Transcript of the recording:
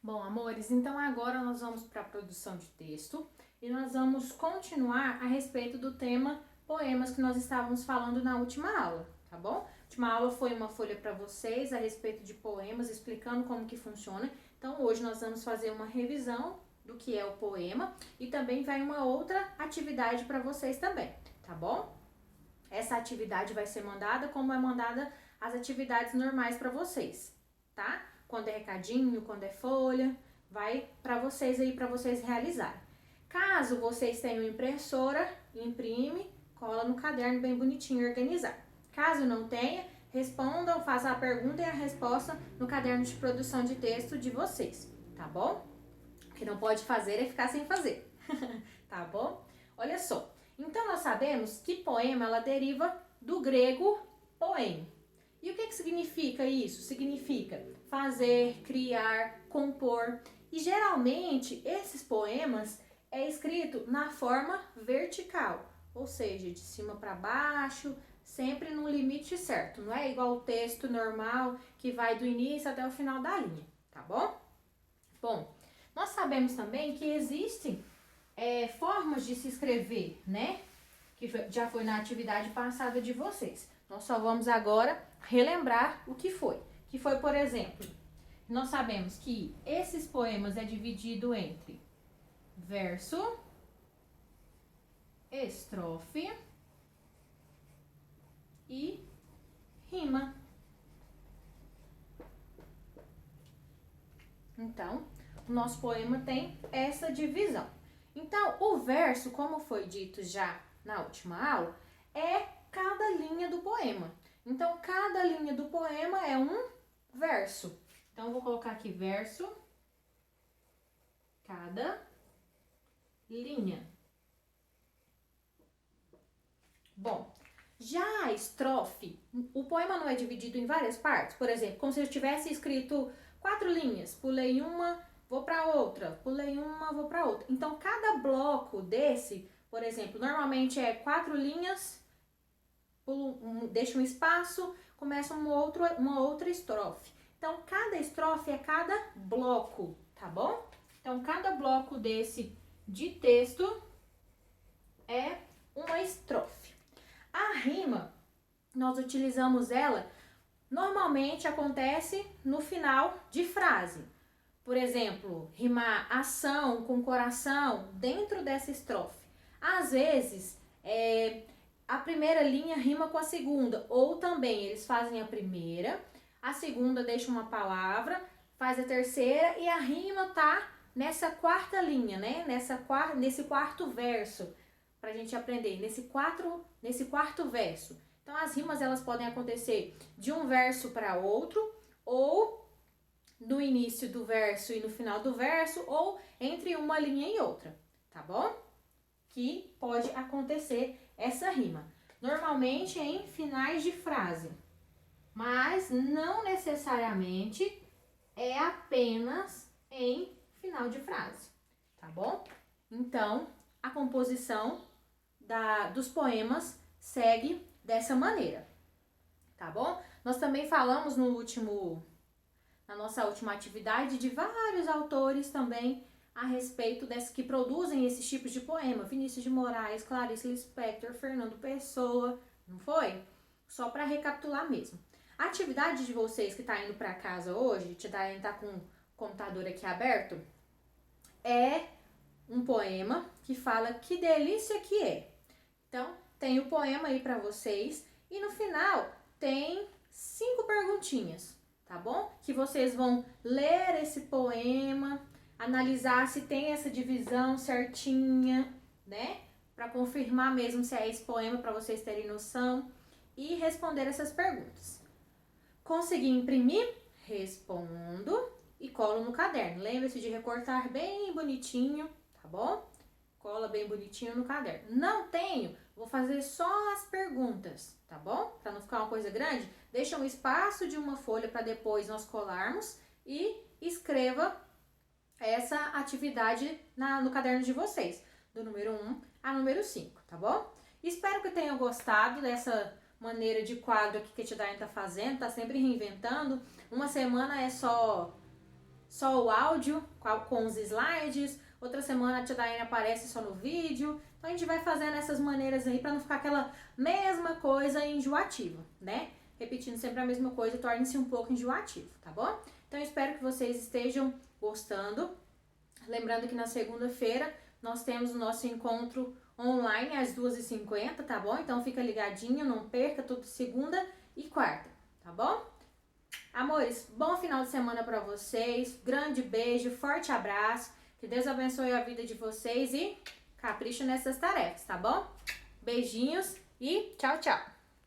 Bom, amores, então agora nós vamos para a produção de texto e nós vamos continuar a respeito do tema poemas que nós estávamos falando na última aula, tá bom? A última aula foi uma folha para vocês a respeito de poemas, explicando como que funciona. Então hoje nós vamos fazer uma revisão do que é o poema e também vai uma outra atividade para vocês também, tá bom? Essa atividade vai ser mandada como é mandada as atividades normais para vocês, tá? Quando é recadinho, quando é folha, vai para vocês aí, para vocês realizarem. Caso vocês tenham impressora, imprime, cola no caderno bem bonitinho, organizar. Caso não tenha, respondam, façam a pergunta e a resposta no caderno de produção de texto de vocês, tá bom? O que não pode fazer é ficar sem fazer, tá bom? Olha só, então nós sabemos que poema ela deriva do grego poem. E o que significa isso? Significa fazer, criar, compor. E geralmente esses poemas é escrito na forma vertical, ou seja, de cima para baixo, sempre no limite certo. Não é igual o texto normal que vai do início até o final da linha, tá bom? Bom, nós sabemos também que existem formas de se escrever, né? Que já foi na atividade passada de vocês. Nós só vamos agora relembrar o que foi. Que foi, por exemplo, nós sabemos que esses poemas é dividido entre verso, estrofe e rima. Então, o nosso poema tem essa divisão. Então, o verso, como foi dito já na última aula, é cada linha do poema. Então, cada linha do poema é um verso. Então, eu vou colocar aqui verso, cada linha. Bom, já a estrofe, o poema não é dividido em várias partes. Por exemplo, como se eu tivesse escrito 4 linhas, pulei uma, vou para outra, pulei uma, vou para outra. Então, cada bloco desse, por exemplo, normalmente é 4 linhas, pulo, deixo um espaço, começa uma outra estrofe. Então, cada estrofe é cada bloco, tá bom? Então, cada bloco desse de texto é uma estrofe. A rima, nós utilizamos ela, normalmente acontece no final de frase. Por exemplo, rimar ação com coração dentro dessa estrofe. Às vezes, a primeira linha rima com a segunda, ou também eles fazem a primeira, a segunda deixa uma palavra, faz a terceira e a rima tá nessa quarta linha, né? Nesse quarto verso, pra gente aprender, nesse quarto verso. Então, as rimas elas podem acontecer de um verso para outro, ou no início do verso e no final do verso, ou entre uma linha e outra, tá bom? Que pode acontecer essa rima. Normalmente em finais de frase, mas não necessariamente é apenas em final de frase, tá bom? Então, a composição dos poemas segue dessa maneira, tá bom? Nós também falamos na nossa última atividade de vários autores também a respeito desses que produzem esses tipos de poema. Vinícius de Moraes, Clarice Lispector, Fernando Pessoa, não foi? Só para recapitular mesmo. A atividade de vocês que tá indo para casa hoje, tá com o computador aqui aberto, é um poema que fala que delícia que é. Então, tem o poema aí para vocês e no final tem 5 perguntinhas, tá bom? Que vocês vão ler esse poema, analisar se tem essa divisão certinha, né? Para confirmar mesmo se é esse poema, para vocês terem noção e responder essas perguntas. Consegui imprimir? Respondo e colo no caderno. Lembre-se de recortar bem bonitinho, tá bom? Cola bem bonitinho no caderno. Não tenho, vou fazer só as perguntas, tá bom? Para não ficar uma coisa grande, deixa um espaço de uma folha para depois nós colarmos e escreva essa atividade no caderno de vocês, do número 1 a número 5, tá bom? Espero que tenham gostado dessa maneira de quadro aqui que a Tia Daiane tá fazendo, tá sempre reinventando. Uma semana é só só o áudio com os slides, outra semana a tia Daiane aparece só no vídeo. Então a gente vai fazendo essas maneiras aí para não ficar aquela mesma coisa enjoativa, né? Repetindo sempre a mesma coisa, torne-se um pouco enjoativo, tá bom? Então eu espero que vocês estejam gostando. Lembrando que na segunda-feira nós temos o nosso encontro online às 2h50, tá bom? Então fica ligadinho, não perca, tudo segunda e quarta, tá bom? Amores, bom final de semana pra vocês, grande beijo, forte abraço, que Deus abençoe a vida de vocês e capricho nessas tarefas, tá bom? Beijinhos e tchau, tchau!